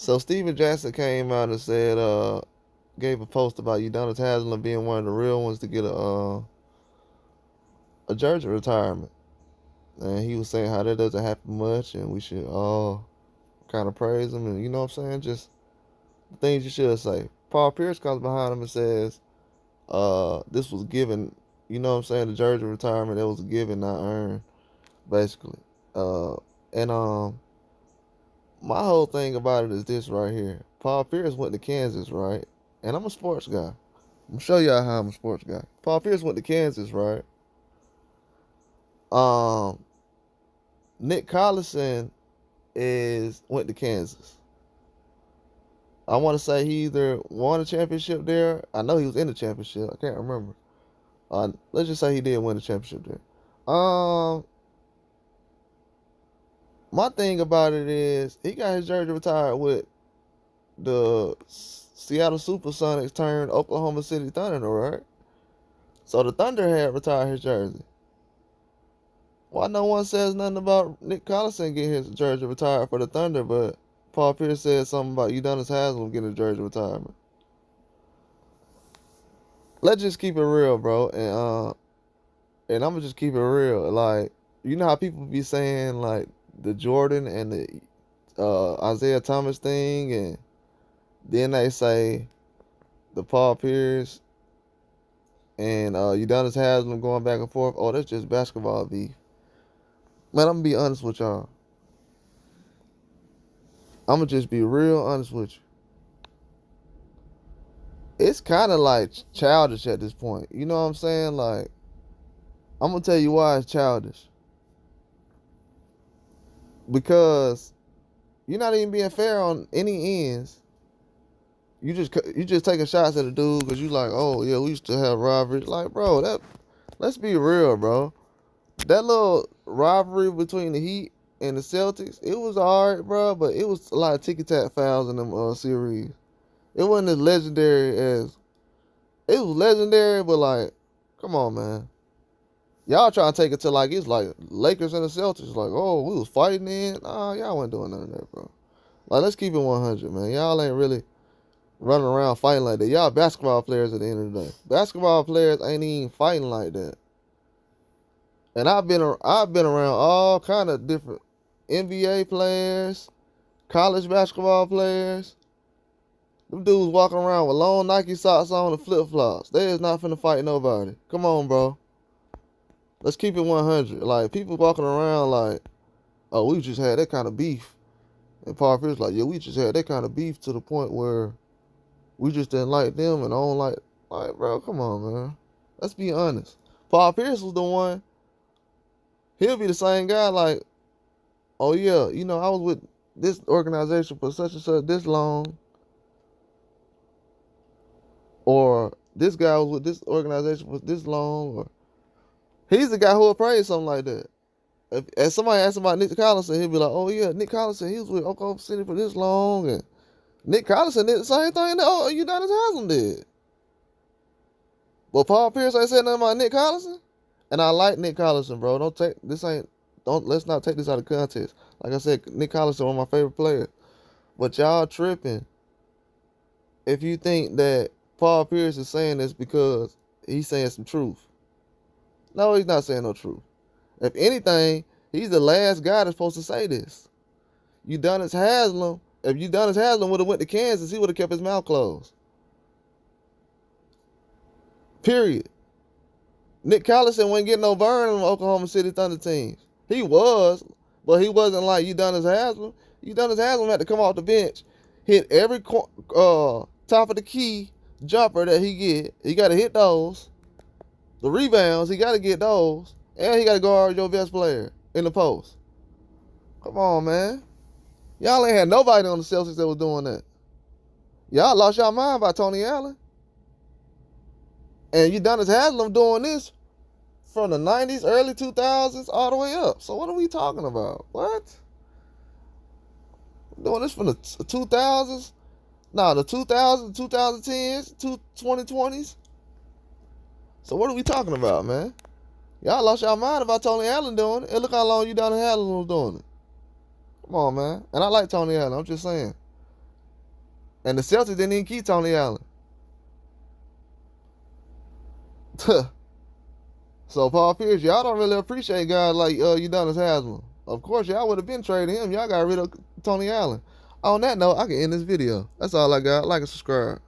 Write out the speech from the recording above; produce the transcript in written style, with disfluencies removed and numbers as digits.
So Steven Jackson came out and said, gave a post about Udonis Haslem being one of the real ones to get a jersey retirement, and he was saying how that doesn't happen much, and we should all kind of praise him, and you know what I'm saying, just the things you should say. Paul Pierce comes behind him and says, this was given, you know what I'm saying, the jersey retirement, that was given, not earned, basically. Uh, and my whole thing about it is this right here. Paul Pierce went to Kansas, right? And I'm a sports guy. I'm gonna show y'all how I'm a sports guy. Paul Pierce went to Kansas, right? Um, Nick Collison is went to Kansas. I want to say he either won a championship there. I know he was in the championship. I can't remember. Let's just say he did win the championship there. My thing about it is he got his jersey retired with the Seattle Supersonics turned Oklahoma City Thunder, right? So the Thunder had retired his jersey. Why no one says nothing about Nick Collison getting his jersey retired for the Thunder, but Paul Pierce said something about Udonis Haslem getting a jersey retirement? Let's just keep it real, bro, and I'm gonna just keep it real. Like, you know how people be saying like the Jordan and the Isaiah Thomas thing, and then they say the Paul Pierce and Udonis Haslem going back and forth. Oh, that's just basketball beef. Man, I'm gonna be honest with y'all. I'm gonna just be real honest with you. It's kind of like childish at this point. You know what I'm saying? Like, I'm gonna tell you why it's childish. Because you're not even being fair on any ends. You just taking shots at a dude because you like, oh yeah, we used to have rivalries. Like, bro, let's be real, bro. That little rivalry between the Heat and the Celtics, it was alright, bro, but it was a lot of ticky tack fouls in them series. It wasn't as legendary as it was legendary, but like, come on, man. Y'all trying to take it to like it's like Lakers and the Celtics, like, oh, we was fighting in. Nah, y'all wasn't doing none of that, bro. Like, let's keep it 100, man. Y'all ain't really running around fighting like that. Y'all basketball players at the end of the day. Basketball players ain't even fighting like that. And I've been around all kind of different NBA players, college basketball players. Them dudes walking around with long Nike socks on and flip flops. They is not finna fight nobody. Come on, bro. Let's keep it 100. Like, people walking around like, oh, we just had that kind of beef. And Paul Pierce like, yeah, we just had that kind of beef to the point where we just didn't like them and I don't like, bro, come on, man. Let's be honest. Paul Pierce was the one. He'll be the same guy like, oh yeah, you know, I was with this organization for such and such this long. Or this guy was with this organization for this long. Or he's the guy who will praise something like that. If somebody asks about Nick Collison, he'll be like, oh yeah, Nick Collison, he was with Oklahoma City for this long. And Nick Collison did the same thing that Udonis Haslem did. But Paul Pierce ain't said nothing about Nick Collison. And I like Nick Collison, bro. Let's not take this out of context. Like I said, Nick Collison, one of my favorite players. But y'all tripping if you think that Paul Pierce is saying this because he's saying some truth. No, he's not saying no truth. If anything, he's the last guy that's supposed to say this. Udonis Haslem, if Udonis Haslem would have went to Kansas, he would have kept his mouth closed. Period. Nick Collison wasn't getting no burn on the Oklahoma City Thunder teams. He was, but he wasn't like Udonis Haslem. Udonis Haslem had to come off the bench, hit every top of the key jumper that he get. He got to hit those. The rebounds, he got to get those. And he got to guard your best player in the post. Come on, man. Y'all ain't had nobody on the Celtics that was doing that. Y'all lost y'all mind by Tony Allen. And Udonis Haslem doing this from the 90s, early 2000s, all the way up. So what are we talking about? What? Doing this from the 2000s? No, the 2000s, 2010s, 2020s. So what are we talking about, man? Y'all lost y'all mind about Tony Allen doing it. And look how long Udonis Haslem was doing it. Come on, man. And I like Tony Allen. I'm just saying. And the Celtics didn't even keep Tony Allen. So Paul Pierce, y'all don't really appreciate guys like Udonis Haslem. Of course, y'all would have been trading him. Y'all got rid of Tony Allen. On that note, I can end this video. That's all I got. Like and subscribe.